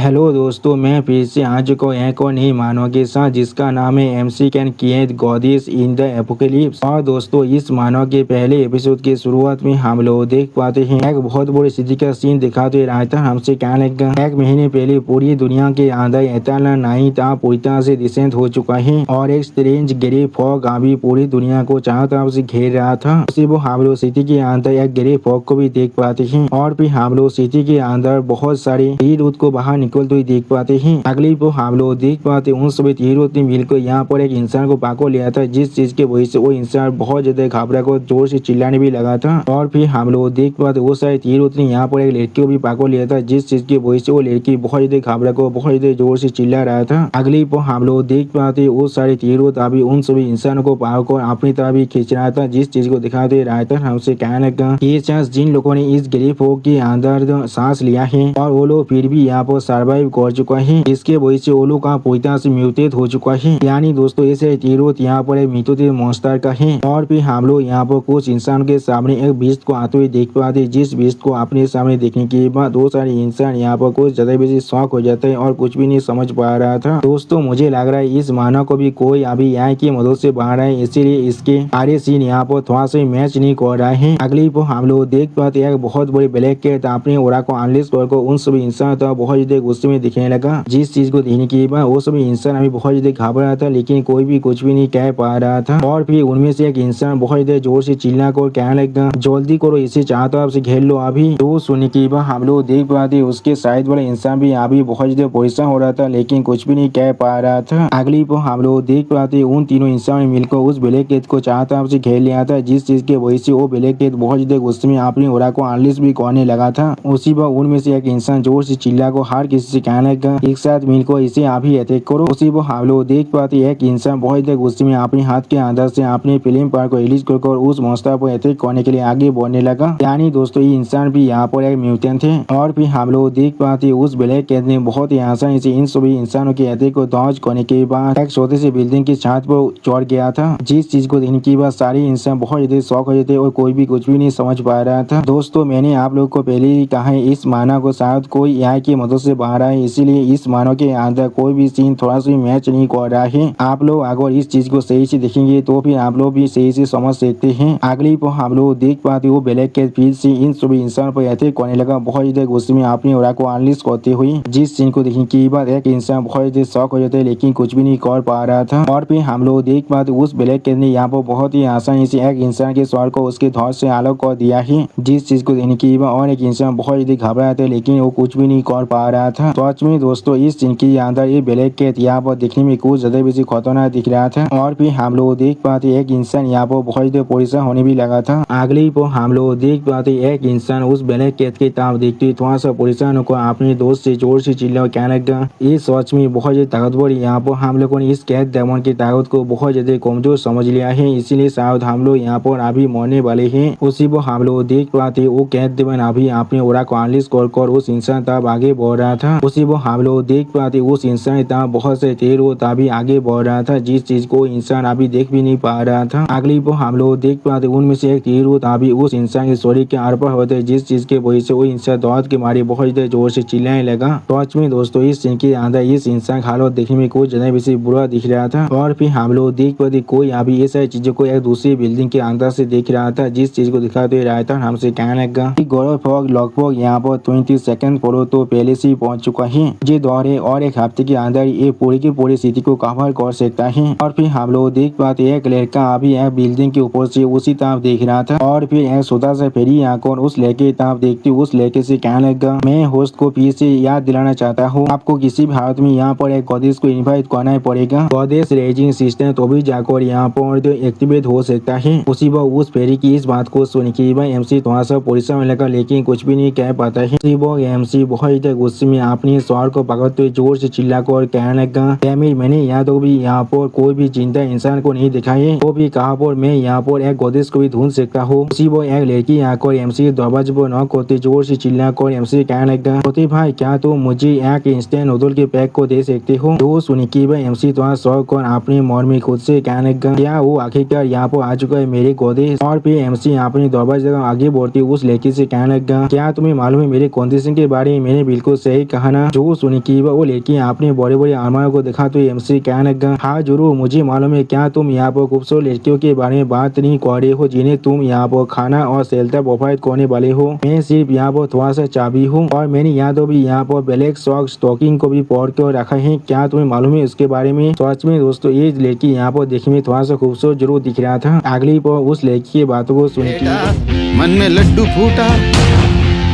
Hello दोस्तों, मैं फिर से आ चुका हूँ एक और नई मानव के साथ जिसका नाम है MC can create goddess in the apocalypse. और दोस्तों, इस मानव के पहले एपिसोड की शुरुआत में हम लोग देख पाते हैं एक बहुत बड़ी स्थिति का सीन दिखाते रहता है। हमसे क्या लगा, एक महीने पहले पूरी दुनिया के अंदर इतना नहीं था पूरी तरह से डिसेंट हो चुका है और एक स्ट्रेंज ग्रे फॉग अभी पूरी दुनिया को चारों तरफ से घेर रहा था। उसी वो हम लोग सिटी के अंदर एक ग्रे फॉग को भी देख पाते हैं और फिर हम लोग सिटी के अंदर बहुत सारे हीरोज को बाहर निकलते हुए देख पाते हैं। अगली वो हम लोग देख पाते उन सभी हीरो ने मिलकर यहाँ पर एक इंसान को पाको लिया था, जिस चीज के वजह से वो इंसान बहुत ज्यादा घबरा को जोर से चिल्लाने भी लगा था। और फिर हम लोग देख पाते वो सारे हीरो ने यहाँ पर एक लड़की को भी पाको लिया था, जिस चीज की वजह से वो लड़की बहुत ज्यादा घबरा को बहुत ज्यादा जोर से चिल्ला रहा था। अगली वो हम लोग देख पाते वो सारे हीरो अभी उन सभी इंसानों को पाको अपनी तरह भी खींच रहा था, जिस चीज को दिखाते रहा था। हमसे कहने लगा ये चांस जिन लोगों ने इस ग्रे फॉग के अंदर सांस लिया है और वो लोग फिर भी यहाँ पर सर्वाइव कर चुका है, इसके वजह से वो लोग का पूरी तरह से म्यूटेट हो चुका है। यानी दोस्तों ऐसे हीरो यहाँ पर एक म्यूटेटेड मॉन्स्टर का है। और फिर हम लोग यहाँ पर कुछ इंसान के सामने एक बीस्ट को आते हुए देख पाते, जिस बीस्ट को अपने सामने देखने के बाद दो सारे इंसान यहाँ पर कुछ ज्यादा बेसी शॉक हो जाते हैं और कुछ भी नहीं समझ पा रहा था। दोस्तों मुझे लग रहा है इस मानव को भी कोई अभी यहाँ की मदद से बाहर है, इसीलिए इसके आरे सीन यहाँ पर थोड़ा सा मैच नहीं कर रहा है। अगली पर हम लोग देख पाते एक बहुत बड़ी ब्लैक कैट अपने ओरा को अनलिस्ट कर उन सभी इंसान तो बहुत ज्यादा गुस्से में दिखने लगा, जिस चीज को देखने के बाद वो सभी इंसान अभी बहुत ज्यादा घबरा था, लेकिन कोई भी कुछ भी नहीं कह पा रहा था। और फिर उनमें से एक इंसान बहुत ज्यादा जोर से चिल्ला कर कहने लगा जल्दी करो, इसे चाहता आपसे घेर लो अभी। तो सुनने के बाद हम लोग देख पाते उसके साइड वाला इंसान भी अभी बहुत ज्यादा परेशान हो रहा था, लेकिन कुछ भी नहीं कह पा रहा था। अगली पर हम लोग देख पाते उन तीनों इंसान ने मिलकर उस ब्लैक कैट को चाहता आपसे घेर लिया था, जिस चीज के वजह से वो ब्लैक कैट बहुत ज्यादा गुस्से में अपनी ओरा को अनलिस्ट भी करने लगा था। उसी पर उनमें से एक इंसान जोर से चिल्ला को हर किसी से कहने लगा एक साथ मिलकर इसे अभी अटैक करो। उसी वो हम लोग देख पाते एक इंसान बहुत ज्यादा गुस्से में अपने हाथ के अंदर से अपने फिल्म पार को रिलीज कर उस मॉन्स्टर पर अटैक करने के लिए आगे बढ़ने लगा। यानी दोस्तों ये इंसान भी यहाँ पर एक म्यूटेंट है। और फिर हम लोग देख पाते उस ब्लैक कैट ने बहुत ही आसानी से इन सभी इंसानों के अटैक को डॉज करने के बाद एक छोटे से बिल्डिंग की छत पर चढ़ गया था, जिस चीज को देखने के बाद सारे इंसान बहुत ज्यादा शॉक हो जाते और कोई भी कुछ भी नहीं समझ पा रहा था। दोस्तों मैंने आप लोग को पहले ही कहा है इस मानव को शायद कोई यहाँ की मदद से बाहर आए, इसीलिए इस मानव के अंदर कोई भी सीन थोड़ा सा मैच नहीं कर रहा है। आप लोग अगर इस चीज को सही से देखेंगे तो फिर आप लोग भी सही से समझ सकते हैं। अगली पर हम लोग देख पाते वो ब्लैक कैट फिर से इन सभी इंसान पर अटैक करने लगा, बहुत ज्यादा गुस्से में अपनी ओरा को अनलिस्ट करते हुए, जिस सीन को देखने के बाद एक इंसान बहुत ज्यादा शॉक हो जाता है, लेकिन कुछ भी नहीं कर पा रहा था। और फिर हम लोग देख पाते उस ब्लैक कैट ने यहाँ पर बहुत ही आसानी से एक इंसान के सर को उसके धौर से अलग कर दिया है, जिस चीज को देखने के बाद और एक इंसान बहुत ज्यादा घबरा था, लेकिन वो कुछ भी नहीं कर पा रहा था। सच में दोस्तों इस सीन के अंदर ये ब्लैक कैट यहाँ पर देखने में कुछ ज्यादा बेसी खतरनाक दिख रहा था। और फिर हम लोग देख पाते एक इंसान यहाँ पर बहुत ज्यादा परेशान होने भी लगा था। अगली पर हम लोग देख पाते एक इंसान उस ब्लैक कैट की तरफ देखते हुए थोड़ा सा परेशान होकर अपने दोस्त से जोर से चिल्ला कहने लगा ये सच में बहुत ज्यादा ताकतवर। यहाँ पर हम लोगों ने इस कैट डेमन की ताकत को बहुत ज्यादा कमजोर समझ लिया है, इसीलिए शायद हम लोग यहाँ पर अभी मरने वाले हैं। उसी पर हम लोग देख पाते वो कैट डेमन अभी अपने ओरा को अनलिस्ट कर उस इंसान तब आगे बढ़ रहा था। उसी पर हम लोग देख पाते उस इंसान तब बहुत से तेज वो तभी आगे बढ़ रहा था, जिस चीज को इंसान अभी देख भी नहीं पा रहा था। अगली पर हम लोग देख पाते उनमें से एक तीर तभी उस इंसान के शरीर के आर पार होते, जिस चीज के वजह से वो इंसान दौड़ के मारे बहुत ज्यादा जोर से चिल्लाने लगा। सच में दोस्तों इस सीन के अंदर इस इंसान का हालत देखने में कुछ ज्यादा बेसी बुरा दिख रहा था। और फिर हम लोग देख पाते कोई अभी ये सारी चीजों को एक दूसरी बिल्डिंग के अंदर से देख रहा था, जिस चीज को दिखाते रहा था। हमसे कहने लगा गौरव फॉग लगभग यहाँ पर 22 फ्लोर तो पहले से पहुंच चुका है, ये दौर है और एक हफ्ते के अंदर ये पूरी की पूरी सिटी को कवर कर सकता है। और फिर हम लोग देख पाते एक लड़का अभी एक बिल्डिंग के ऊपर से उसी तरफ देख रहा था। और फिर एक छोटा सा फेरी आकर उस लड़के की तरफ देखते उस लड़के से कहने लगा मैं होस्ट को फिर से याद दिलाना चाहता हूँ, आपको किसी भी हालत में यहाँ पर एक गॉडेस को इन्वाइट करना ही पड़ेगा। गॉडेस रेजिंग सिस्टम तो भी जाकर यहाँ पर एक्टिवेट हो सकता है। उसी वक्त उस फेरी की इस बात को सुन के एमसी थोड़ा सा परेशान होने लगा, लेकिन कुछ भी नहीं कह पाता है। उसी वक्त एमसी बहुत ज्यादा गुस्से में अपने सर को पकड़ते हुए जोर से चिल्लाकर कहने लगा मैंने यहाँ तो भी यहाँ पर कोई भी जिंदा इंसान को नहीं देखा है, वो भी कहा पर मैं यहाँ पर एक गॉडेस को भी ढूंढ सकता हूँ। उसी वो एक लड़की आकर एमसी दरवाजे पर न करते जोर से चिल्लाकर एमसी कहने लगा होते भाई क्या तो मुझे एक इंस्टेंट नूडल के पैक को दे सकते हो। तो सुन के एमसी थोड़ा शौक और अपने मन में खुद से कहने लगा क्या वो आखिरकार यहाँ पर आ चुका है मेरे गॉडेस। और फिर एमसी अपने दरवाजे आगे बढ़ती उस लड़की से कहने लगा क्या तुम्हें मालूम है मेरे कंडीशन के बारे में मैंने बिल्कुल सही कहा ना। जो सुनी की वो लड़की अपने बड़े बड़े अरमानों को देखा तो एमसी कहने लगा, हाँ जरूर, मुझे मालूम है, क्या तुम यहाँ पर खूबसूरत लड़कियों के बारे में बात नहीं कर रहे हो जिन्हें तुम यहाँ पर खाना और सेल्टर प्रोवाइड करने वाले हो। मैं सिर्फ यहाँ पर थोड़ा सा चाबी हूँ और मैंने यहाँ तो भी यहाँ पर ब्लैक सॉक्स स्टॉकिंग को भी पौड़ कर रखा है। क्या तुम्हें मालूम है उसके बारे में? सच में दोस्तों ये लड़की यहाँ पर देखने में थोड़ा सा खूबसूरत जरूर दिख रहा था। अगली पर उस लड़की की बातों को सुन के मन में लड्डू फूटा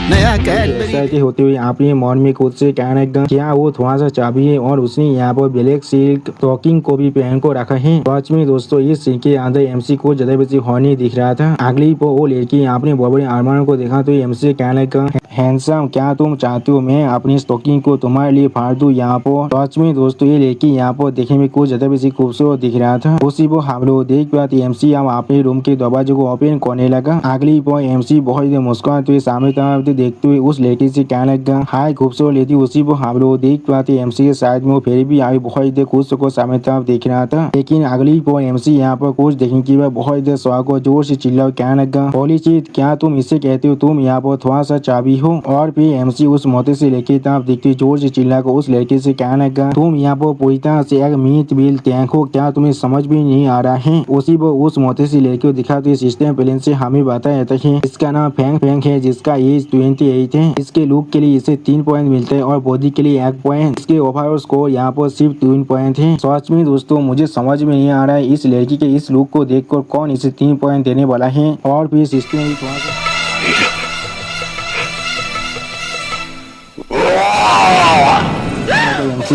नया ऐसा के होते हुए आपने मन में खुद से कहने लगा, क्या वो थोड़ा सा चाबी है और उसने यहाँ पर ब्लैक सिल्क स्टॉकिंग को भी पहन को रखा है। सच में दोस्तों इस सीन के अंदर एमसी को ज्यादा बेसी होने दिख रहा था। अगली पर वो लड़की अपने बड़े बड़े अरमानों को देखा तो एमसी कहने लगा, हैंडसम, क्या तुम चाहते हो मैं अपनी स्टॉकिंग को तुम्हारे लिए फाड़ दूं यहाँ पर? सच में दोस्तों ये लड़की यहाँ पर देखने में कुछ ज्यादा बेसी खूबसूरत दिख रहा था। उसी को हम लोग देख पाते एमसी हम अपने रूम के दरवाजे को ओपन करने लगा। अगली पर एमसी बहुत ही मुस्कुराते हुए सामने तरफ देखते हुए उस लड़की से कहने लगा, हाय खूबसूरत लड़की। उसी को हम लोग देख पाते एमसी के साइड में वो फिर भी आई बहुत ही खुश को सामने तरफ देख रहा था। लेकिन अगली पर एमसी यहाँ पर कुछ देखने की वह बहुत ही स्वागत को जोर से चिल्ला कहने लगा, होली चीज, क्या तुम इससे कहते हो तुम यहाँ पर थोड़ा सा चाबी हो? और फिर एमसी उस मोते से लेके तरफ देखते जोर से चिल्ला को उस लड़के से कहने लगा, तुम यहाँ पर पूरी तरह से एक मीट बिल टैंक हो, क्या तुम्हें समझ भी नहीं आ रहा है? उसी वो उस मोते से लड़के को दिखाते सिस्टम प्लेन से हमें बताया जाता है इसका नाम फैंक फैंक है, जिसका एज 28 है। इसके लुक के लिए इसे 3 पॉइंट मिलते हैं और बॉडी के लिए 1 पॉइंट। इसके ओवरऑल स्कोर यहाँ पर सिर्फ 3 पॉइंट है। सच में दोस्तों मुझे समझ में नहीं आ रहा है इस लड़की के इस लुक को देखकर कौन इसे 3 पॉइंट देने वाला है। और फिर सिस्टम भी थोड़ा सा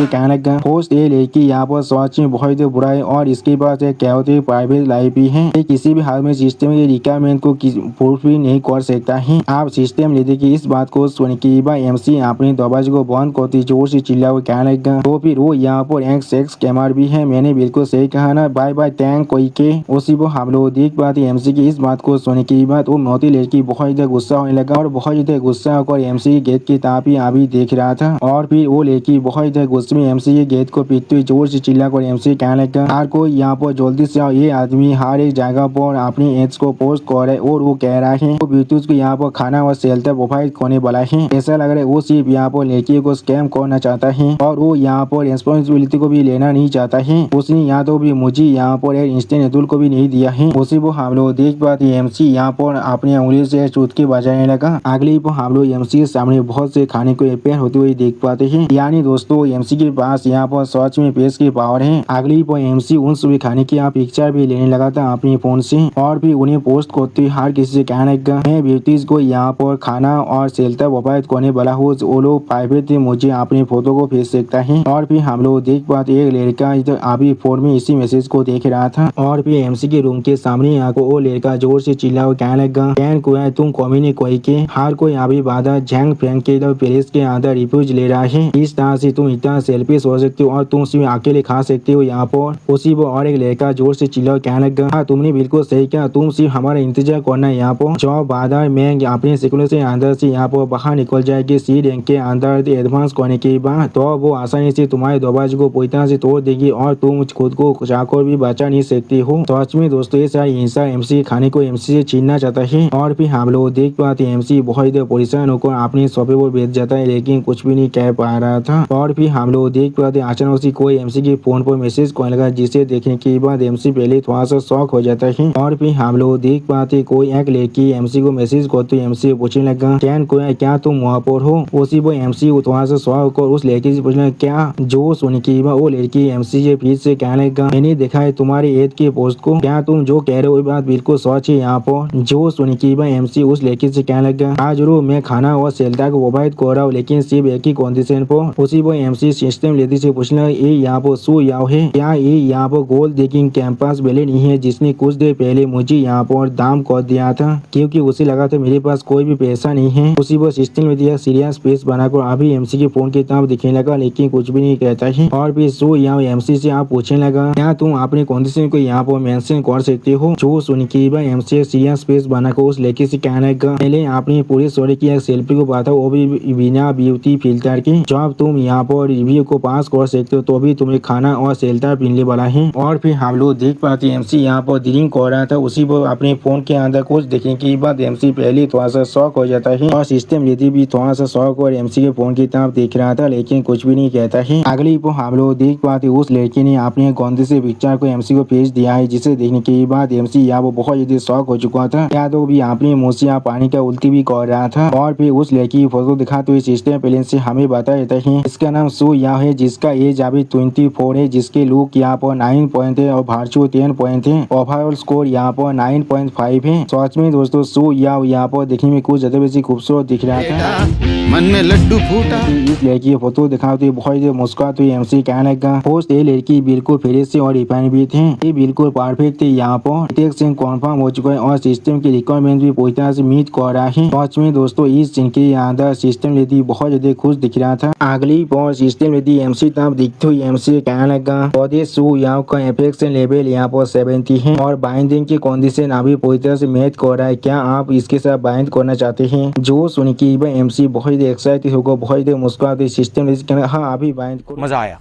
कहने का होस्ट ये लड़की यहाँ पर सच में बहुत ही बुरा है और इसके पास एक क्या होती है प्राइवेट लाइफ भी है। ये किसी भी हाल में सिस्टम के रिक्वायरमेंट को प्रूफ भी नहीं कर सकता है। आप सिस्टम लेते कि इस बात को सुन के एमसी अपने दरवाजे को बंद करती जोर से चिल्ला हुआ कहने लगा, तो फिर वो यहाँ पर एक सेक्स कैमरा भी है। मैंने बिल्कुल सही कहा ना, बाय बाय टैंक कोई के। उसी को हम लोग देख पाते एमसी की इस बात को सुनने के बाद वो मोती लड़की बहुत ही गुस्सा होने लगा और बहुत ही गुस्सा होकर एमसी गेट की तरफ ही अभी देख रहा था। और फिर वो लड़की बहुत ही गुस्से में एमसी के गेट को पीटते हुए जोर से चिल्ला कर एमसी कहने लगा, हर कोई यहाँ पर जल्दी से आओ, ये आदमी हर एक जगह पर अपनी एड्स को पोस्ट कर रहा है और वो कह रहा है वो ब्यूटीज को यहाँ पर खाना और शेल्टर प्रोवाइड करने वाला है। ऐसा लग रहा है वो सिर्फ यहाँ पर लड़की को स्कैम करना चाहता है और वो यहाँ पर रेस्पॉन्सिबिलिटी को भी लेना नहीं चाहता है। उसने यहाँ तो भी मुझे यहाँ पर एक इंस्टेंट अतुल को भी नहीं दिया है। उसी को हम लोग देख पाते एमसी यहाँ पर अपनी उंगली से चुटकी बजाने लगा। अगली पर हम लोग एमसी के सामने बहुत से खाने को रिपेयर होते हुए देख पाते हैं। यानी दोस्तों एमसी के पास यहाँ पर सच में पेश की पावर है। अगली पर एमसी उन सभी खाने की पिक्चर भी लेने लगा था अपने फोन से और भी उन्हें पोस्ट करते हर किसी से कहने लगा, मैं ब्यूटीज को यहाँ पर खाना और शेल्टर प्रोवाइड करने वाला हूँ, वो लोग प्राइवेट मुझे अपने फोटो को भेज सकता है। और फिर हम लोग देख पाते एक लड़का अभी फोन में इसी मैसेज को देख रहा था और फिर एमसी के रूम के सामने यहाँ को वो लड़का जोर से चिल्ला कहने लगा, कैन को है तुम कॉमी कोई के हर कोई अभी बाधा झैंग फैंग के प्लेस के अंदर रिफ्यूज ले रहा है। इस तरह से तुम इतना सेल्फिश हो सकते हो और तुम सिर्फ अकेले खा सकते हो यहाँ पर। उसी वो और एक लड़का जोर से चिल्ला कहने लगा, हाँ तुमने बिल्कुल सही किया, तुम सिर्फ हमारा इंतजार करना है यहाँ पर। जो बाधा मैं अपने सिकुलर से अंदर से यहाँ पर बाहर निकल जाएगी सी रैंक के अंदर एडवांस करने के बाद, तो वो आसानी से तुम्हारे दरवाजे को पूरी तरह से तोड़ देगी और तुम खुद को चाकर भी बचा नहीं सकती हो। सच में दोस्तों ये सारी हिंसा एमसी खाने को एमसी से छीनना चाहता है। और फिर हम लोग देख पाते एमसी बहुत ही परेशान होकर अपने शॉपे पर बेच जाता है लेकिन कुछ भी नहीं कह पा रहा था। और फिर हम लोग देख पाते अचानक से कोई एमसी के फोन पर मैसेज करने लगा, जिसे देखने के बाद एमसी पहले थोड़ा सा शॉक हो जाता है। और फिर हम लोग देख पाते कोई एक लड़की एमसी को मैसेज करते एमसी पूछने लगा, कैन को क्या तुम वहाँ पर हो? उसी वो एमसी थोड़ा सा शॉक होकर उस लड़की से पूछने लगा, क्या? जो सुन के वो लड़की एमसी से फिर से कहने लगा, मैंने देखा है तुम्हारी एड के पोस्ट को, क्या तुम जो कह रहे हो बात बिल्कुल सच है यहाँ पर? जो सुन के एमसी उस लड़की से कहने लगा, हाँ जरूर, मैं खाना और शेल्टर को प्रोवाइड कर रहा हूँ लेकिन सिर्फ एक ही कंडीशन पर। उसी वो एमसी सिस्टम लेडी से पूछना, ये यहाँ पर सो याव है क्या? ये यहाँ पर गोल्ड डिगिंग कैंपस वाले नहीं है जिसने कुछ देर पहले मुझे यहाँ पर दाम कर दिया था क्योंकि उसे लगा था मेरे पास कोई भी पैसा नहीं है। उसी वो सिस्टम में दिया सीरियस पेस बनाकर अभी एमसी के फोन की तरफ दिखने लगा लेकिन कुछ भी नहीं कहता है। और फिर सो यहाँ एमसी से आप पूछने लगा, क्या तुम अपने कंडीशन को यहाँ पर मेंशन कर सकते हो? जो सुन के एमसी सीरियस पेस बनाकर उस लड़की से कहने लगा, पहले अपनी पूरी स्टोरी की एक सेल्फी को बताओ, वो भी बिना ब्यूटी फिल्टर के। जब तुम यहाँ पर रिव्यू को पास कर सकते हो तो भी तुम्हें खाना और शेल्टर मिलने वाला है। और फिर हम लोग देख पाते हैं एमसी यहाँ पर ड्रिंक कर रहा था, उसी पर अपने फोन के अंदर कुछ देखने के बाद एमसी पहले थोड़ा सा शॉक हो जाता है और सिस्टम यदि भी थोड़ा सा शॉक और एमसी के फोन की तरफ देख रहा था लेकिन कुछ भी नहीं कहता है। अगली पर हम लोग देख पाते उस लड़के ने अपने गंदे से पिक्चर को एमसी को भेज दिया है, जिसे देखने के बाद एमसी यहाँ वो बहुत ज्यादा शॉक हो चुका था। या तो भी अपने मुंह से पानी का उल्टी भी कर रहा था। और फिर उस लड़की की फोटो दिखाते हुए सिस्टम पहले से हमें बता देता है इसका नाम सू या है, जिसका एज अभी 24 है, जिसके लुक यहाँ पर 9 पॉइंट है और भार्चू 10 पॉइंट है। ओवरऑल स्कोर यहाँ पर 9.5 है। सच में दोस्तों सू या यहाँ पर देखने में कुछ ज्यादा बेसी खूबसूरत दिख रहा था। मन में लड्डू फूटा। इस लड़की की फोटो दिखाते हुए बहुत मुस्कुराते हुए एमसी कहने लगा पोस्ट ये लड़की बिल्कुल फ्रेश से और रिफाइन भी थे, ये बिल्कुल परफेक्ट थे। यहाँ पर टेक्स्ट कॉन्फर्म हो चुका है और सिस्टम की रिक्वायरमेंट भी पूरी तरह से मीट कर रहा है। सच में दोस्तों इस सीन के अंदर सिस्टम लेती बहुत ज्यादा खुश दिख रहा था। अगली पर सिस्टम लेती एमसी तब दिखते हुए एमसी कहने लगा सू यहाँ का एफेक्शन लेवल यहाँ पर 70 है और बाइंडिंग की कंडीशन अभी पूरी तरह से मैच कर रहा है। क्या आप इसके साथ बाइंड करना चाहते हैं? जो सुन के एमसी बहुत एक्साइटेड होगा, बहुत मुस्कुराते सिस्टम हाँ अभी बाइंड को मजा आया।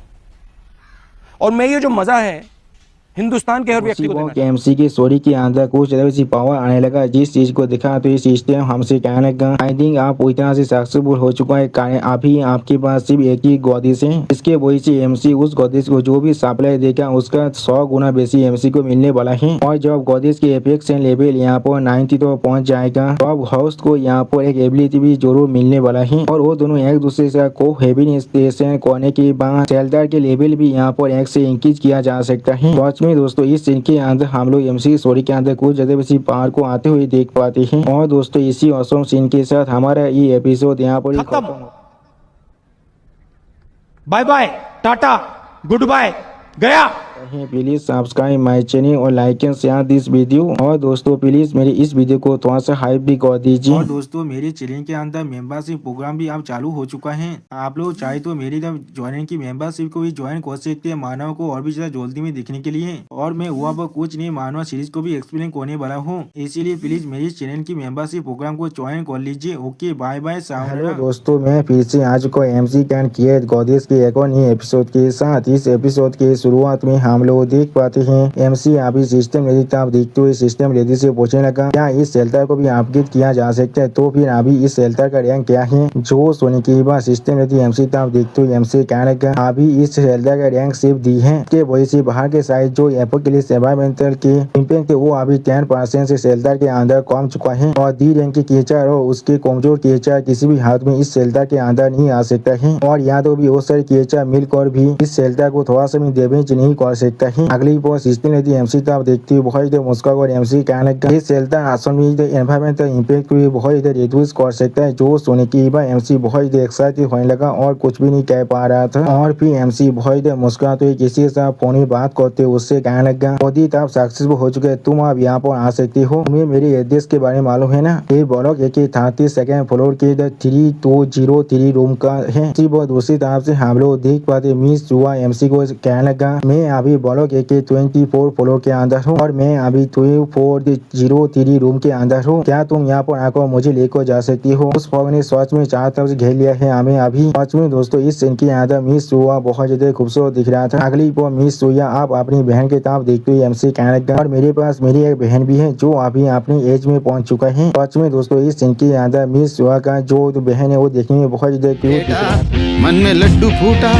और मैं ये जो मजा है हिंदुस्तान के हर व्यक्ति को देना। एमसी की स्टोरी के अंदर कुछ ज्यादा सी पावर आने लगा, जिस चीज को दिखा तो ये सिस्टम हमसे कहने लगा आई थिंक आप पूरी तरह से सक्सेसफुल हो चुका है, अभी आपके पास सिर्फ एक ही गोदिश है। इसके वजह से एमसी उस गोदिश को जो भी सप्लाई देगा उसका 100 गुना बेसी एमसी को मिलने वाला है। और जब गोदिश के एफेक्शन लेवल यहाँ पर 90 तो पहुंच जाएगा तो अब होस्ट को यहाँ पर एक एबिलिटी भी जरूर मिलने वाला है और वो दोनों एक दूसरे से को हैवीनेस करने के बाद शेल्टर के लेवल भी यहाँ पर 1 से इंक्रीज किया जा सकता है। में दोस्तों इस सीन के अंदर हम लोग एमसी स्टोरी के अंदर कुछ ज्यादा बेसी पावर को आते हुए देख पाते हैं। और दोस्तों इसी ऑसम सीन के साथ हमारा ये एपिसोड यहाँ पर खत्म। Bye bye, tata, good bye, गया। प्लीज सब्सक्राइब माय चैनल और like and share this video. और दोस्तों प्लीज मेरे इस वीडियो को थोड़ा सा हाइप भी कर दीजिए। और दोस्तों मेरे चैनल के अंदर मेंबरशिप प्रोग्राम भी अब चालू हो चुका है। आप लोग चाहे तो मेरी ज्वाइन की मेंबरशिप को भी ज्वाइन कर सकते हैं मानव को और भी ज्यादा जल्दी में दिखने के लिए। और मैं हुआ पर कुछ नहीं मानव सीरीज को भी एक्सप्लेन करने वाला हूँ, इसीलिए प्लीज मेरी चैनल की मेंबरशिप प्रोग्राम को ज्वाइन कर लीजिए। Okay bye bye. हेलो दोस्तों मैं फिर से आज को एमसी कैन क्रिएट गॉडेस के एक और नए एपिसोड के साथ। इस एपिसोड के शुरुआत में हम लोग देख पाते हैं एमसी अभी सिस्टम लेडी तब देखते हुए सिस्टम लेडी से पूछने लगा क्या इस शेल्टर को भी अपग्रेड किया जा सकता है, तो फिर अभी इस शेल्टर का रैंक क्या है। जो सुनने के बाद सिस्टम लेडी एमसी तब देखते हुए एमसी कहने लगा अभी इस शेल्टर का रैंक सिर्फ दी है, इसके वजह से बाहर के साइड जो एपोकैलिप्स एनवायरमेंटल के इम्पैक्ट है वो अभी 10% से शेल्टर के अंदर कम चुका है और डी रैंक के क्रिएचर और उसके कमजोर क्रिएचर किसी भी हाथ में इस शेल्टर के अंदर नहीं आ सकता है। और या तो भी वो सारे क्रिएचर मिलकर भी इस शेल्टर को थोड़ा सा भी डैमेज नहीं कर सकता है। अगली पर सिस्टम लेती एमसी तब देखती हुई बहुत मुस्का और एमसी कहने लगा ये शेल्टर असल में एनवायरमेंटल इम्पैक्ट को बहुत रिड्यूस कर सकता है। जो सुनने के बाद एमसी बहुत एक्साइटेड होने लगा और कुछ भी नहीं कह पा रहा था। और फिर एमसी बहुत मुस्कुराते हुए किसी के साथ फोन में बात करते हुए उससे कहने लगा मोदी तब सक्सेसफुल हो चुके, तुम अब यहाँ पर आ सकती हो। तुम्हें मेरे एड्रेस के बारे में मालूम है ना, ये ब्लॉक एक 32 फ्लोर के 3203 रूम का है। दूसरी तरफ से हम लोग देख पाते मिस जुआ एमसी को कहने लगा मैं अभी ब्लॉक एक 24 फ्लोर के अंदर हूँ और मैं अभी 2403 रूम के अंदर हूँ, क्या तुम यहाँ पर आकर मुझे लेकर जा सकती हो। उस फॉग ने सच में चारों तरफ से घेर लिया है हमें अभी। सच में दोस्तों इस सीन के अंदर मिस जुआ बहुत ज्यादा खूबसूरत दिख रहा था। अगली पर मिस जुआ आप अपनी बहन के तरफ देखते हुए एमसी कहने लगा और मेरे पास मेरी एक बहन भी है जो अभी अपनी एज में पहुंच चुका है। सच में दोस्तों इस सीन के अंदर मिस जुआ का जो बहन है वो देखने में बहुत ज्यादा क्यूट दिख रहा है। मन में लड्डू फूटा।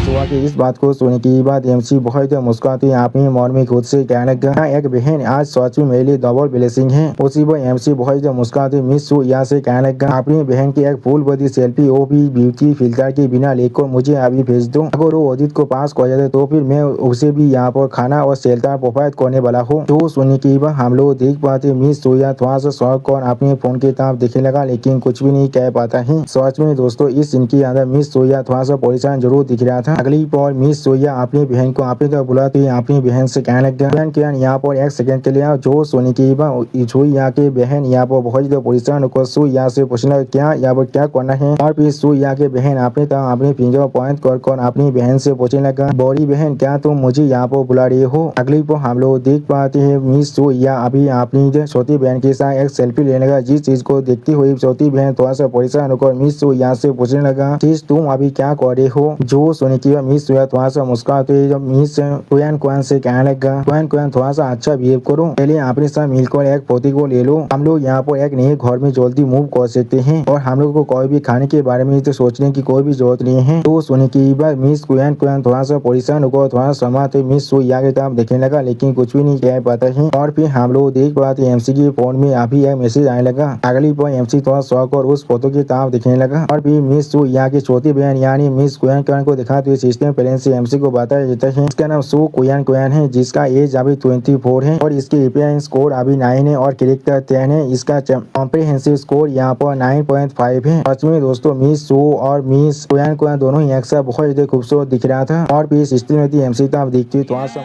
जुआ की इस बात को सुनने के बाद एमसी बहुत मुस्कुराती अपने मन में खुद से कहने लगा एक बहन आज सच में मेरे लिए डबल ब्लेसिंग है। उसी पर एमसी बहुत मुस्कुराते मिस जुआ से कहने लगा अपनी बहन की एक फुल बॉडी सेल्फी वो भी ब्यूटी फिल्टर के बिना लेकर मुझे अभी भेज दो। अगर वो ऑडिट को पास कर जाते तो फिर मैं उसे भी यहाँ पर खाना और शेल्टर प्रोवाइड करने वाला हूँ। तो सुनने के बाद हम लोग देख पाते मिस जुआ थोड़ा सा शौक और अपने फोन की तरफ देखने लगा लेकिन कुछ भी नहीं कह पाता है। सच में दोस्तों इस सीन के अंदर मिस जुआ थोड़ा सा परेशान जरूर दिख रहा था। था। अगली पर मिस सोया अपनी बहन को अपनी तरफ बुलाती अपनी बहन से कहने लगा किरण यहाँ पर एक सेकंड के लिए जो सोने की सुई यहाँ की बहन यहाँ पर बहुत ज्यादा परेशान होकर सुई यहाँ से पूछना क्या यहाँ पर क्या करना है। और फिर सुई यहाँ की बहन अपनी तरह अपनी फिंगर पॉइंट कर अपनी बहन से पूछने लगा बड़ी बहन क्या तुम मुझे यहाँ पर बुला रही हो। अगली पर हम लोग देख पाते हैं मिस सोया अभी अपनी छोटी बहन के साथ एक सेल्फी लेने लगा। जिस चीज को देखती हुई छोटी बहन थोड़ा सा परेशान होकर मिस सोया से पूछने लगा चीज तुम अभी क्या कर रहे हो। जो सुने की मिस सोया थोड़ा सा मुस्कुराते जब मिस क्वेन से कहने लगा क्वेन थोड़ा सा अच्छा बिहेव करो पहले अपने साथ मिलकर एक पोती को ले लो। हम लोग यहाँ पर एक नए घर में जल्दी मूव कर सकते हैं और हम लोग को कोई भी खाने के बारे में तो सोचने की कोई भी जरूरत नहीं है। तो सुने की बात मिस क्वेन थोड़ा सा परेशान होकर थोड़ा समाते मिस सोया की तरफ देखने लगा लेकिन कुछ भी नहीं कह पाता है। और फिर हम लोग देख पाते एमसी की फोन में अभी एक मैसेज आने लगा। अगली पर एमसी थोड़ा शौक और उस फोटो की तरफ देखने लगा। और फिर मिस सोया की छोटी बहन यानी मिस क्वेन को दिखाते हुए सिस्टम प्लान से एमसी को बताया जाता है इसका नाम सो क्वेन है जिसका एज अभी 24 है और इसकी एपीआई स्कोर अभी 9 है और कैरेक्टर 10 है। इसका कॉम्प्रिहेंसिव स्कोर यहाँ पर 9.5 है। सच में दोस्तों मिस सो और मिस क्वेन दोनों ही एक साथ बहुत ज्यादा खूबसूरत दिख रहा था। और फिर सिस्टम में एमसी तो आप देखती हुई थोड़ा सा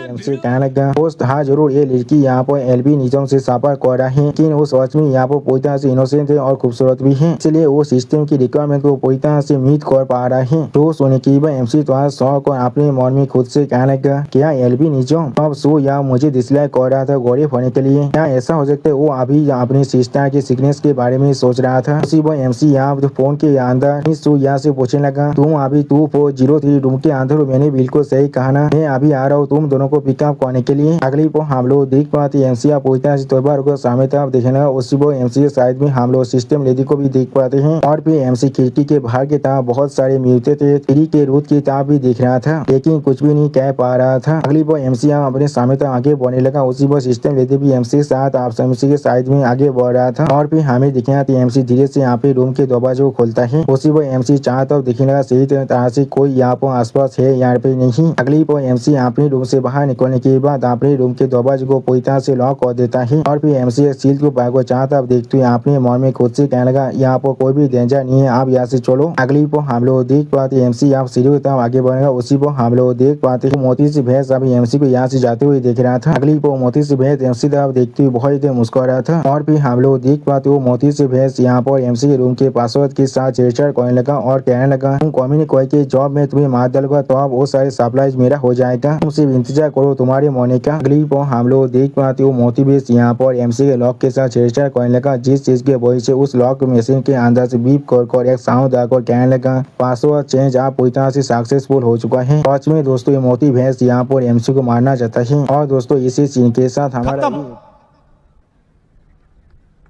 एमसी कहने लगा दोस्त हाँ जरूर ये लड़की यहाँ पर एलबी निजाम से साफा कर रहा है लेकिन वो सच में यहाँ पर पूरी तरह से इनोसेंट है और खूबसूरत भी है इसलिए वो सिस्टम की रिक्वायरमेंट को पूरी तरह से मीट कर पा रहा है। तो सोने की एमसी थोड़ा शौक और अपने मन में खुद से कहने लगा क्या एलबी निजाम अब सो या मुझे डिसलाइक कर रहा था गरीब होने के लिए क्या ऐसा हो सकता है। वो अभी अपनी सिस्टर के सिकनेस के बारे में सोच रहा था। उसी वो एमसी यहाँ फोन के अंदर सो यहाँ से पूछने लगा तुम अभी 2403 रूम के अंदर हो। मैंने बिल्कुल सही कहा ना मैं अभी आ रहा हूँ तुम दोनों को पिकअप करने के लिए। अगली पर हम लोग देख पाते एमसी आप पूरी तरह से तोबार को सामने तरफ देखने लगा। उसी वो एमसी के साइड में हम लोग सिस्टम लेडी को भी देख पाते हैं। और फिर एमसी खिड़की के बाहर की तरफ बहुत सारे म्यूटेंट थे थ्री के रूट की तरफ भी दिख रहा था लेकिन कुछ भी नहीं कह पा रहा था। अगली पर एमसी अपने सामने तक आगे बढ़ने लगा। उसी वो सिस्टम लेडी भी एमसी के साथ आप एमसी के साइड में आगे बढ़ रहा था। और फिर हमें दिखना था एमसी धीरे से यहाँ पे रूम के दरवाजे को खोलता है। उसी वो एमसी चाह तब दिखने लगा सही तरह से कोई यहाँ पर आसपास है यहाँ पे नहीं। अगली पर एमसी अपने रूम से बाहर निकलने के बाद अपने रूम के दरवाजे को पूरी तरह से लॉक कर देता है। और फिर एमसी सील को बैग को चाहता अब देखते हुए अपने मन में खुद से कहने लगा यहाँ पर कोई भी डेंजर नहीं है आप यहाँ से चलो। अगली पर हम लोग देख पाते एमसी आप सीढ़ी की तरफ आगे बढ़ेगा। उसी पर हम लोग देख पाते मोती से भैंस अभी एमसी को यहाँ से जाते हुए देख रहा था। अगली पर मोती से भैंस एमसी तरफ देखते हुए बहुत देर मुस्कुरा रहा था। और फिर हम लोग देख पाते वो मोती से भैंस यहाँ पर एमसी के रूम के पासवर्ड के साथ छेड़छाड़ करने लगा और कहने लगा तुम कम्युनिटी के जॉब में तुम्हें मार डालूंगा तो अब वो सारे सप्लाईज मेरा हो जाएगा तुम सिर्फ इंतजार करो तुम्हारे मोने का। अगली पर हम लोग देख पाते वो मोती बेस यहाँ पर एमसी के लॉक के साथ छेड़छाड़ करने लगा जिस चीज के वजह से उस लॉक मशीन के अंदर से बीप कर एक साउंड आकर कहने लगा पासवर्ड चेंज आप पूरी तरह से सक्सेसफुल हो चुका है। सच में दोस्तों ये मोती भैंस यहाँ पर एमसी को मारना चाहता है। और दोस्तों इसी सीन के साथ हमारा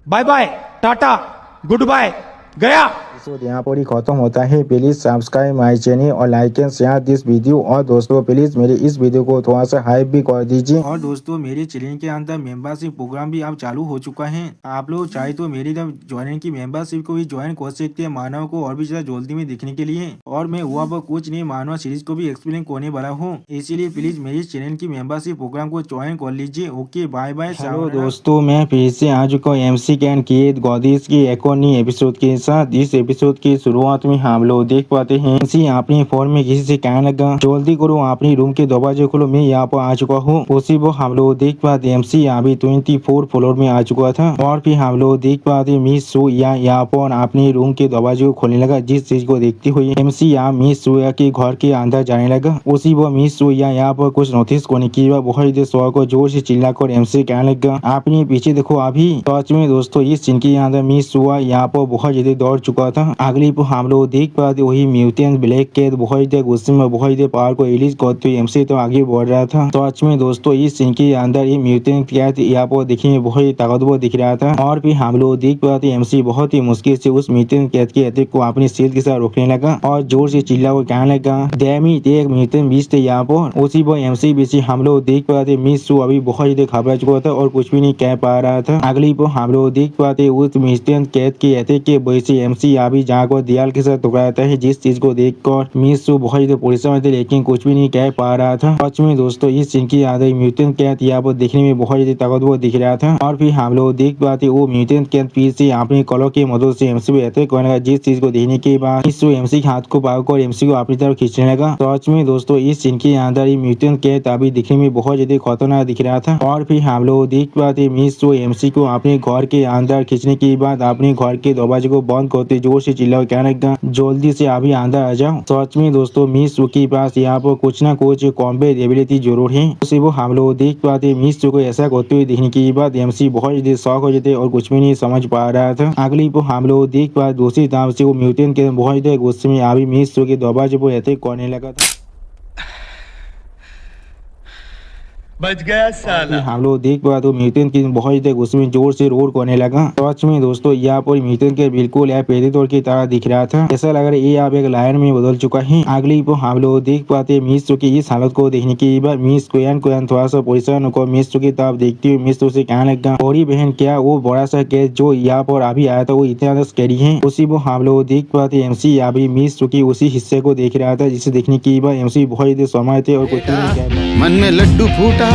bye bye tata good bye गया एपिसोड यहाँ पर ही खत्म होता है। प्लीज सब्सक्राइब माय चैनल और like and share this video. और दोस्तों प्लीज मेरे इस वीडियो को थोड़ा सा हाइप भी कर दीजिए। और दोस्तों मेरे चैनल के अंदर मेंबरशिप प्रोग्राम भी अब चालू हो चुका है। आप लोग चाहे तो मेरी ज्वाइन की मेंबरशिप को भी ज्वाइन कर सकते हैं मानव को और भी ज्यादा जल्दी में देखने के लिए। और मैं हुआ पर कुछ नहीं मानव सीरीज को भी एक्सप्लेन करने वाला हूँ इसीलिए प्लीज मेरी चैनल की मेंबरशिप प्रोग्राम को ज्वाइन कर लीजिए। Okay bye bye. हेलो दोस्तों मैं फिर से आ चुका हूँ एमसी कैन की गॉडिस की एक और नई एपिसोड के साथ। इस एपिसोड की शुरुआत में हम लोग देख पाते हैं एमसी अपने फोन में किसी से कहने लगा जल्दी करो अपनी रूम के दरवाजे खोलो मैं यहाँ पर आ चुका हूँ। उसी वो हम लोग देख पाते एमसी अभी 24 फ्लोर में आ चुका था। और फिर हम लोग देख पाते मिस सोया यहाँ पर अपने रूम के दरवाजे को खोलने लगा जिस चीज को देखते हुए एमसी यहाँ मिस सोया के घर के अंदर जाने लगा। उसी वो मिस सोया यहाँ पर कुछ नोटिस करने की बहुत शोर को जोर से चिल्लाकर एमसी कहने लगा आपने पीछे देखो अभी। सच में दोस्तों इस सीन के अंदर मिस सोया यहाँ पर बहुत ज्यादा दौड़ चुका था। अगली पर हम लोग देख पाते वही म्यूटेंट ब्लैक कैट बहुत देर गुस्से में बहुत देर पावर को रिलीज करते हुए एमसी तो आगे बढ़ रहा था। सच में दोस्तों इस सीन के अंदर ये म्यूटेंट कैट यहाँ पर दिखने में बहुत ही ताकतवर दिख रहा था। और फिर हम लोग देख पाते एमसी बहुत ही मुश्किल से उस म्यूटेंट कैट के अटैक को अपनी शील्ड के साथ रोकने लगा और जोर से चिल्ला कर कहने लगा डैमी एक म्यूटेंट बीच थे यहाँ पर। उसी पर एमसी बीच हम लोग देख पाते मिस सू अभी बहुत ज्यादा घबरा चुका था और कुछ भी नहीं कह पा रहा था। अगली पर हम लोग देख पाते उस म्यूटेंट कैट के अटैक के वजह से एमसी अभी जहाँ को दीवार के साथ टकराता है, जिस चीज को देखकर मित्सु बहुत ही परेशान थे लेकिन कुछ भी नहीं कह पा रहा था। सच में दोस्तों इस सीन की याद म्यूटेंट कैट यहाँ पर देखने में बहुत ही ताकतवर दिख रहा था और फिर हम लोग देख पाते वो म्यूटेंट कैट फिर से अपने कलर की मदद से एमसी पे अटैक करने लगा, जिस चीज को देखने के बाद मित्सु एमसी के हाथ को पकड़कर एमसी को अपनी तरफ खींचने लगा। सच में दोस्तों इस सीन के अंदर म्यूटेंट कैट अभी दिखने में बहुत ज्यादा खतरनाक दिख रहा था और फिर हम लोग देख पाते मित्सु एमसी को अपने घर के अंदर खींचने के बाद अपने घर के दरवाजे को बंद करते जोर से चिल्ला कहने लगा जल्दी से अभी अंदर आ जाओ। सच में दोस्तों मित्सु के पास यहाँ पर कुछ ना कुछ कॉम्बैट एबिलिटी जरूर है, उसे वो हम लोग देख पाते मित्सु को ऐसा करते हुए देखने के बाद एमसी बहुत ज्यादा शॉक हो जाते और कुछ भी नहीं समझ पा रहा था। अगली पर हम लोग देख पाते दूसरी तरफ से वो म्यूटेंट के बहुत ज्यादा गुस्से में अभी मित्सु के दरवाजे पर अटैक करने लगा था। बच गया साला। हम लोग देख पा तो म्यूटेंट की बहुत ज्यादा गुस्से में जोर से रोर करने लगा। सच में दोस्तों यहाँ पर म्यूटेंट के बिल्कुल यहाँ प्रेडेटर की तरह दिख रहा था, ऐसा लग रहा है ये आप एक लायन में बदल चुका है। अगली पर हम लोग देख पाते मित्सु की इस हालत को देखने के बाद मिस कोयान थोड़ा सा परेशान होकर मित्सु की तरफ देखते हुए मित्सु से कहने लगा बड़ी बहन क्या वो बड़ा सा केस जो यहाँ पर अभी आया था वो इतना ज्यादा स्कैरी है। उसी को हम लोग देख पाते एमसी अभी मित्सु की उसी हिस्से को देख रहा था जिसे देखने के बाद एमसी बहुत ज्यादा समय थे और कुछ नहीं कह रहा। मन में लड्डू फूटा।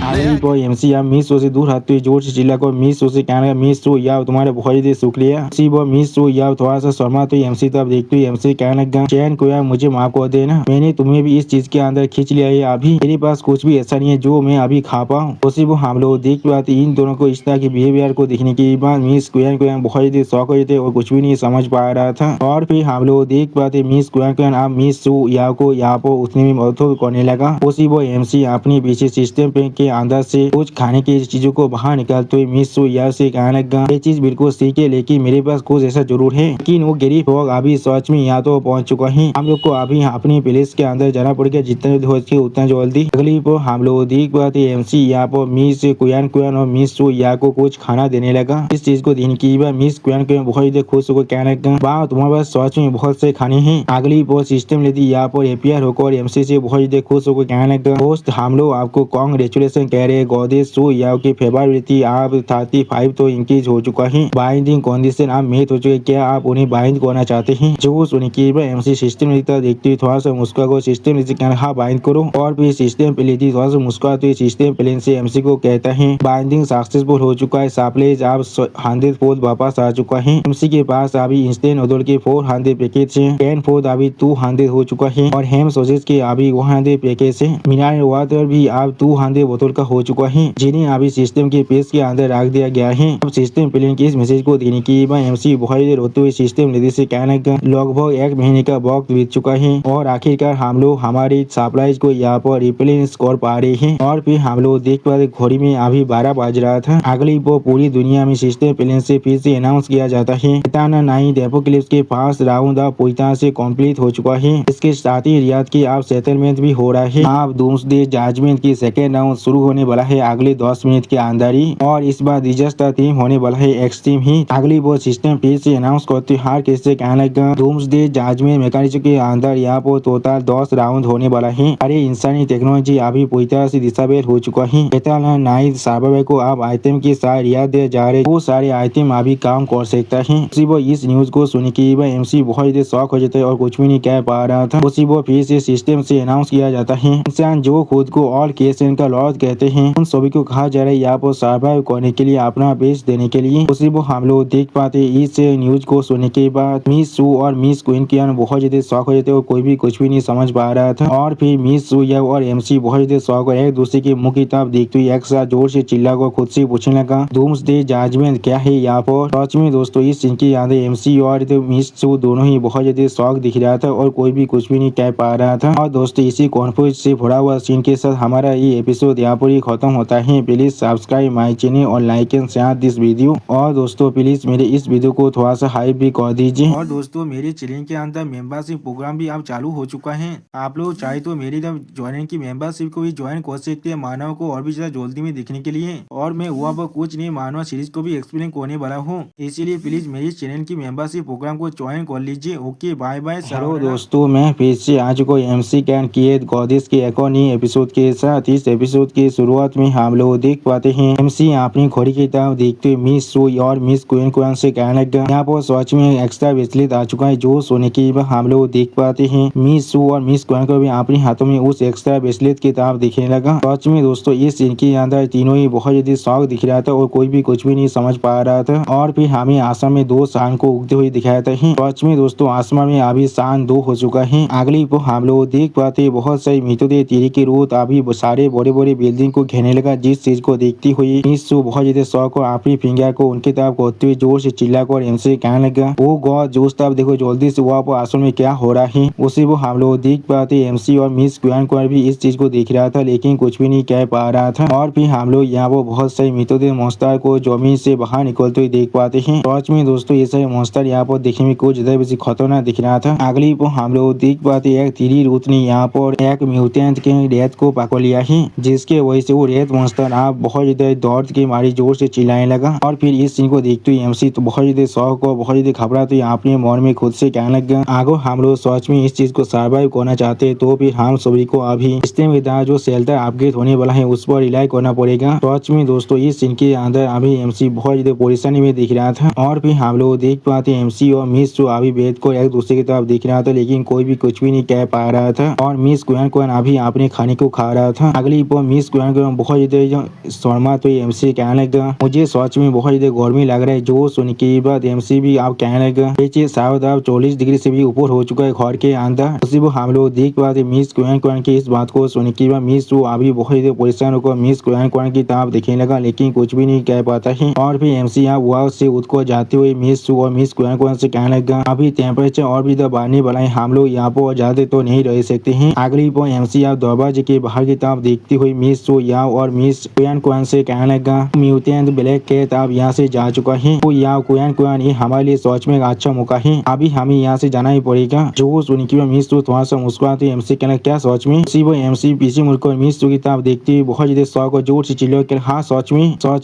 आगे पर एमसी या मित्सु से दूर हटते हुए जोर से चिल्लाकर मित्सु से कहने लगा मित्सु या तुम्हारे बहुत ज्यादा शुक्रिया। उसी पर मित्सु या थोड़ा सा शर्मा तो एमसी तब देखते हुए एमसी कहने लगा चैन को यार मुझे माफ कर देना, मैंने तुम्हें भी इस चीज के अंदर खींच लिया है, अभी मेरे पास कुछ भी ऐसा नहीं है जो मैं अभी खा पाऊँ। उसी को हम लोग देख पाते इन दोनों को इस तरह के बिहेवियर को देखने के बाद मिस कोयान बहुत ज्यादा शौक हो जाते और कुछ भी नहीं समझ पा रहा था। और फिर हम लोग देख पाते मिस कोयान अब मित्सु या को यहाँ पर उतने में मदद करने लगा। उसी वो एमसी अपनी पीछे सिस्टम पे के अंदर से कुछ खाने की चीजों को बाहर निकालते हुए मित्सु या से कहने लगा ये चीज बिल्कुल सही है लेकिन मेरे पास कुछ ऐसा जरूर है, लेकिन वो गरीब लोग अभी सच में यहाँ तो पहुंच चुका है, हम लोग को अभी अपनी प्लेस के अंदर जाना पड़ेगा जितना हो सके उतना जल्दी। अगली पर हम लोग देख पाते एमसी यहाँ पर मिस कोयान और मित्सु या को कुछ खाना देने लगा। इस चीज को देने की बार मिस कोयान बहुत ज्यादा खुश होकर कहने लगा वाह तुम्हारे पास सच में बहुत से खाने हैं। अगली पर सिस्टम लेती यहाँ पर एपीआर होकर एमसी से बहुत ज्यादा खुश होकर कहने लगा दोस्त हम लोग आपको कांग्रेचुलेशन कह रहे गॉडेस सु याओ की फेवरेबिलिटी आप 35 तो इंक्रीज हो चुका है, बाइंडिंग कंडीशन आप मेट हो चुके, क्या आप उन्हें बाइंड करना चाहते हैं। जो सुनने के बाद एमसी सिस्टम लेता देखते थोड़ा सा मुस्कुरा को सिस्टम लेते कहना हाँ बाइंड करो और फिर सिस्टम पे लेती थोड़ा सा मुस्कुराते सिस्टम प्लेन से एमसी को कहता है बाइंडिंग सक्सेसफुल हो चुका है, साप्लेज आप 100 फोर्थ वापस आ चुका है। एमसी के पास अभी इंस्टेंट नूडल के 400 पैकेज है, कैन फोर्थ अभी 200 हो चुका है और हैम सॉसेज के अभी 100 पैकेज है, मिनरल वाटर भी आप 200 बोतल का हो चुका है जिन्हें अभी सिस्टम के पेज के अंदर रख दिया गया है। अब सिस्टम प्लेन के इस मैसेज को देने के बाद एमसी बहुत देर होते हुए सिस्टम लेडी से कहने लगा लगभग 1 महीने का वक्त बीत चुका है और आखिरकार हम लोग हमारी सप्लाईज को यहाँ पर रिप्लेनिश कर पा रहे हैं। और फिर हम लोग देख पाते घड़ी में अभी 12 बज रहा था। अगली वो पूरी दुनिया में सिस्टम प्लेन से फिर से अनाउंस किया जाता है टाइटन नाइट एपोकलिप्स के फर्स्ट राउंड अब पूरी तरह से कंप्लीट हो चुका है। इसके साथ ही रियाद की अब सेटलमेंट भी हो रहा है। अब डूम्सडे जजमेंट की सेकेंड राउंड शुरू होने वाला है अगले 10 मिनट के अंदर ही और इस बार डिजास्टर थीम होने वाला है एक्सट्रीम ही। अगली वो सिस्टम फिर से अनाउंस करते हर किससे कहने लगा डूम्सडे जजमेंट मैकेनिज्म के अंदर यहाँ पर टोटल 10 राउंड होने वाला है। अरे इंसानी टेक्नोलॉजी अभी पूरी तरह से डिसेबल हो चुका है। टाइटन नाइट सर्वाइवर को अब आइटम के साथ रियायत दिए जा रहे वो सारे आइटम अभी काम कर सकता है। उसी वो इस न्यूज को सुन के एमसी बहुत ज्यादा शॉक हो जाता है और कुछ भी नहीं कह पा रहा था। उसी वो फिर से सिस्टम से अनाउंस किया जाता है इंसान जो खुद को ऑल क्रिएशन का लॉर्ड कहते हैं उन सभी को कहा जा रहा है यहाँ पर सर्वाइव करने के लिए अपना बेस्ट देने के लिए। उसी वो हम लोग देख पाते इस न्यूज को सुनने के बाद मिस सू और मिस क्वीन की बहुत ज्यादा शौक हो जाते और कोई भी कुछ भी नहीं समझ पा रहा था। और फिर मिस सू या और एमसी बहुत ज्यादा शौक एक दूसरे के मुंह की तरफ देखते हुए एक साथ जोर से चिल्ला कर खुद से पूछने लगा डूम्सडे जजमेंट क्या है यहाँ पर। सच में दोस्तों इस सीन की यादें एमसी और मिस सू दोनों ही बहुत ज्यादा शौक दिख रहा था और कोई भी कुछ भी नहीं कह पा रहा था। और दोस्तों इसी कॉन्फ्यूज से भरा हुआ सीन के साथ हमारा ये एपिसोड यहाँ पर ही खत्म होता है। प्लीज सब्सक्राइब माई चैनल और like and share this video. और दोस्तों प्लीज मेरे इस वीडियो को थोड़ा सा हाइप भी कर दीजिए। और दोस्तों मेरे चैनल के अंदर मेंबरशिप प्रोग्राम भी अब चालू हो चुका है, आप लोग चाहे तो मेरी ज्वाइन की मेंबरशिप को भी ज्वाइन कर सकते हैं मानव को और भी ज्यादा जल्दी में देखने के लिए। और मैं हुआ पर कुछ नहीं मानव सीरीज को भी एक्सप्लेन करने वाला हूँ, इसीलिए प्लीज मेरी चैनल की मेंबरशिप प्रोग्राम को ज्वाइन कर लीजिए। Okay bye bye. चलो दोस्तों मैं फिर से आज को एमसी कैन किए गॉडेस के एक और नई एपिसोड के साथ इस एपिसोड के के शुरुआत में हम लोग देख पाते हैं एमसी अपनी घोड़ी की तरफ देखते हुए मिस सू और मिस क्वीन से कहने लगा। यहाँ पर सच में एक्स्ट्रा ब्रेसलेट आ चुका है जो सोने की हम लोग देख पाते हैं मिस सू और मिस क्वीन को भी अपने हाथों में उस एक्स्ट्रा ब्रेसलेट की तरफ दिखने लगा। सच में दोस्तों इस सीन के अंदर तीनों ही बहुत ज्यादा शौक दिख रहा था और कोई भी कुछ भी नहीं समझ पा रहा था। और फिर हमें आसमान में 2 शान को उगते हुए दिखाया था। सच में दोस्तों आसमान में अभी शान 2 हो चुका है। अगली को हम लोग देख पाते बहुत सारी मृतदेह तीर की रूत अभी सारे बड़े बड़े बिल्डिंग को घेरने लगा, जिस चीज को देखती हुई मिस सू बहुत ज्यादा शौक और अपनी फिंगर को उनकी तरफ करते हुए जोर से चिल्लाकर एमसी कहने लगा, ओ गॉड जो तरफ देखो जल्दी से वहाँ पर आसमान में क्या हो रहा है। उसी वो हम लोग देख पाते एमसी और मिस क्वीन को भी इस चीज को देख रहा था लेकिन कुछ भी नहीं कह पा रहा था। और फिर हम लोग यहाँ वो बहुत सारे मृतदेह मॉन्स्टर को जमीन से बाहर निकलते हुए देख पाते हैं। सच में दोस्तों ये सारे मॉन्स्टर यहाँ पर देखने में कुछ ज्यादा बेसी खतरनाक दिख रहा था। अगली को हम लोग देख पाते एक तीरी रूत ने यहाँ पर एक म्यूटेंट के रेत को पकड़ लिया है, जिसके वजह से वो रेत मॉन्स्टर आप बहुत ज्यादा दौड़ के मारी जोर से चिल्लाने लगा। और फिर इस सीन को देखते हुए एमसी तो बहुत ज्यादा शौक और बहुत ज्यादा घबरा तो अपने मन में खुद से कहने लगा, आगो हम लोग सच में इस चीज को सर्वाइव करना चाहते हैं तो फिर हम सभी को अभी सिस्टम के द्वारा जो शेल्टर अपग्रेड होने वाला है उस पर रिलाई करना पड़ेगा। सच में दोस्तों इस सीन के अंदर अभी एमसी बहुत ज्यादा परेशानी में दिख रहा था। और फिर हम लोग देख पाते एमसी और मिस जो अभी बैठ को एक दूसरे की तरफ दिख रहा था लेकिन कोई भी कुछ भी नहीं कह पा रहा था। और मिस क्वीन अभी अपने खाने को खा रहा था। अगली पर मिस क्वीन बहुत ज्यादा शर्मा तो एमसी कहने लगा, मुझे सच में बहुत ज्यादा गर्मी लग रहा है। जो सुन के बाद एमसी भी आप कहने लगा ये चीज शायद अब 40 डिग्री से भी ऊपर हो चुका है घर के अंदर। उसी वो हम लोग देख पाते मिस क्वीन की इस बात को सुन के बाद मिस जो अभी बहुत ज्यादा परेशान होकर मिस क्वीन की तरफ दिखने लगा लेकिन कुछ भी नहीं कह पाता है। और फिर एमसी यहाँ वहाँ से उठ को जाते हुए मिस और मिस क्वीन से कहने लगा, अभी टेम्परेचर और भी बढ़ने वाला है, हम लोग यहाँ पर ज्यादा तो नहीं रह सकते हैं। अगली पर एमसी यहाँ दरवाजे के बाहर की तरफ देखती हुई मिस जो यहाँ और मिस क्वीन से कहने लगा, म्यूटेंट ब्लैक कैट अब यहाँ से जा चुका है तो यहाँ क्वीन ये हमारे लिए सच में अच्छा मौका है, अभी हमें यहाँ से जाना ही पड़ेगा। जो सुन के मिस तो थोड़ा सा मुस्कुराते एमसी कहना क्या सच में। इसी वो एमसी पीछे मुड़कर मिस की तरफ देखते हुए बहुत ज्यादा शौक और जोर से चिल्ला कर हाँ सच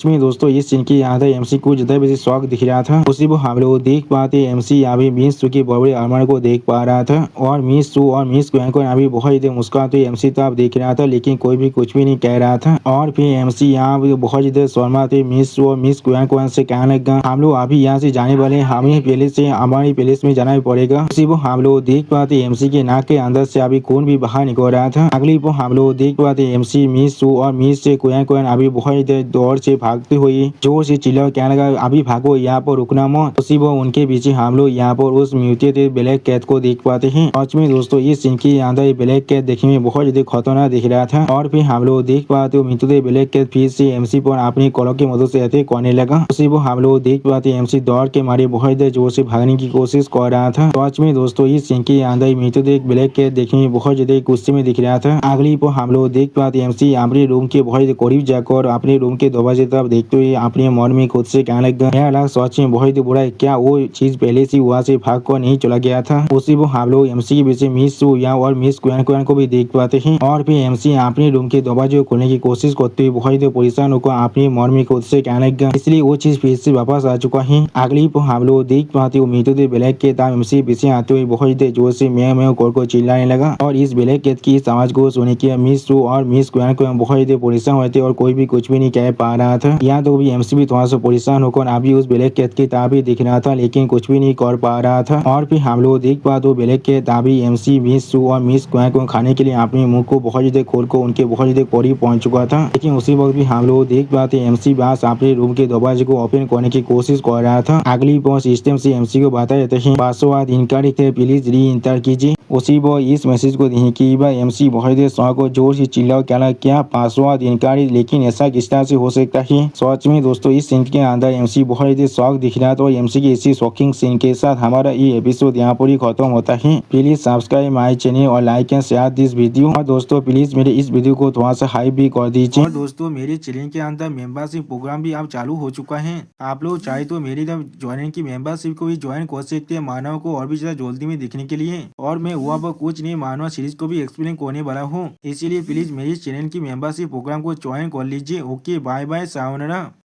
में दोस्तों इस सीन के यहाँ एमसी को ज्यादा बेसी शौक दिख रहा था। उसी वो हम लोग देख पाते एमसी अभी मिस के बड़े आर्मर को देख पा रहा था। और मिस और मिस क्वीन अभी बहुत ज्यादा मुस्कुराते एमसी तरफ देख रहा था लेकिन कोई भी कुछ भी नहीं कह रहा था। और फिर एमसी यहाँ बहुत ज्यादा शर्मा थे मिस और मिस क्वीन से कहने लगा, हम लोग अभी यहाँ से जाने वाले हैं, हमें पहले से हमारी पैलेस में जाना ही पड़ेगा। उसी वो हम लोग देख पाते एमसी के नाक के अंदर से अभी खून भी बाहर निकल रहा था। अगली वो हम लोग देख पाते एमसी मिस और मिस से क्वीन अभी बहुत दौड़ से भागते हुए जोर से चिल्ला कहने लगा, अभी भागो यहाँ पर रुकना मत। उसी वो उनके पीछे हम लोग यहाँ पर उस म्यूटेड ब्लैक कैट को देख पाते हैं। सच में दोस्तों इस सीन के अंदर ब्लैक कैट देखने में बहुत ज्यादा खतरनाक दिख रहा था। और फिर हम लोग देख पाते म्यूटेड ब्लैक कैट फिर से एमसी पर अपनी कॉलों की मदद से अटैक करने लगा। उसी वो हम लोग देख पाते एमसी दौड़ के मारे बहुत जोर से भागने की कोशिश कर रहा था। सच में दोस्तों इस सीन के अंदर म्यूटेड ब्लैक कैट देखने में बहुत ज्यादा गुस्से में दिख रहा था। अगली पर हम लोग देख पाते एमसी अपने रूम के बहुत करीब जाकर अपने रूम के दरवाजे तरफ देखते हुए अपने मन में खुद से कहने लगा, मेरा लग सच में बहुत बुरा है, क्या वो चीज पहले से वहाँ से भाग कर नहीं चला गया था। उसी वो हम लोग एमसी के पीछे मिस या और मिस क्वीन को भी देख पाते हैं। और फिर एमसी अपने रूम के दरवाजे को खोलने की कोशिश करते हुए बहुत परेशान होकर अपने मन में खुद से कहने लगा, इसलिए वो चीज फिर से वापस आ चुका है। अगली पर हम लोग देख पाते म्यूटेड ब्लैक कैट एमसी पीछे आते हुए बहुत जोर से मैं को चिल्लाने लगा। और इस ब्लैक कैट की इस आवाज को सुन के मिस और मिस क्वीन बहुत परेशान हुए थे और कोई भी कुछ भी नहीं कह पा रहा था। यहाँ तो भी एमसी भी थोड़ा सा परेशान होकर अभी उस ब्लैक कैट की तरफ ही दिख रहा था लेकिन कुछ भी नहीं कर पा रहा था। और फिर हम लोग देख पाते ब्लैक कैट अभी एमसी मिस और मिस क्वीन को खाने के लिए अपने मुंह को बहुत ज्यादा खोल कर उनके बहुत ज्यादा करीब पहुंच चुका था। लेकिन उसी वक्त भी हम लोग देख पाते एमसी बस अपने रूम के दरवाजे को ओपन करने की कोशिश कर रहा था। अगली पर सिस्टम से एमसी को बता देते हैं पासवर्ड इनकरेक्ट है, प्लीज री इंटर कीजिए। उसी वो इस मैसेज को देखने की बार एमसी बहुत शौक और जोर से चिल्ला क्या पासवर्ड इनकरेक्ट, लेकिन ऐसा किस तरह से हो सकता है। सच में दोस्तों इस सीन के अंदर एमसी बहुत शौक दिख रहा था। एमसी की इसी शॉकिंग सीन के साथ हमारा ये एपिसोड यहाँ पर ही खत्म होता है। प्लीज सब्सक्राइब माई चैनल और like and share this video. और दोस्तों प्लीज मेरे इस वीडियो को थोड़ा सा हाइप भी कर दीजिए। और दोस्तों मेरे चैनल के अंदर मेंबरशिप प्रोग्राम भी अब चालू हो चुका है। आप लोग चाहे तो मेरी ज्वाइन की मेंबरशिप को भी ज्वाइन कर सकते हैं मानव को और भी ज्यादा जल्दी में देखने के लिए। और मैं हुआ पर कुछ नहीं मानव सीरीज को भी एक्सप्लेन करने वाला हूँ, इसीलिए प्लीज मेरी चैनल की मेंबरशिप प्रोग्राम को ज्वाइन कर लीजिए। Okay bye bye sayonara.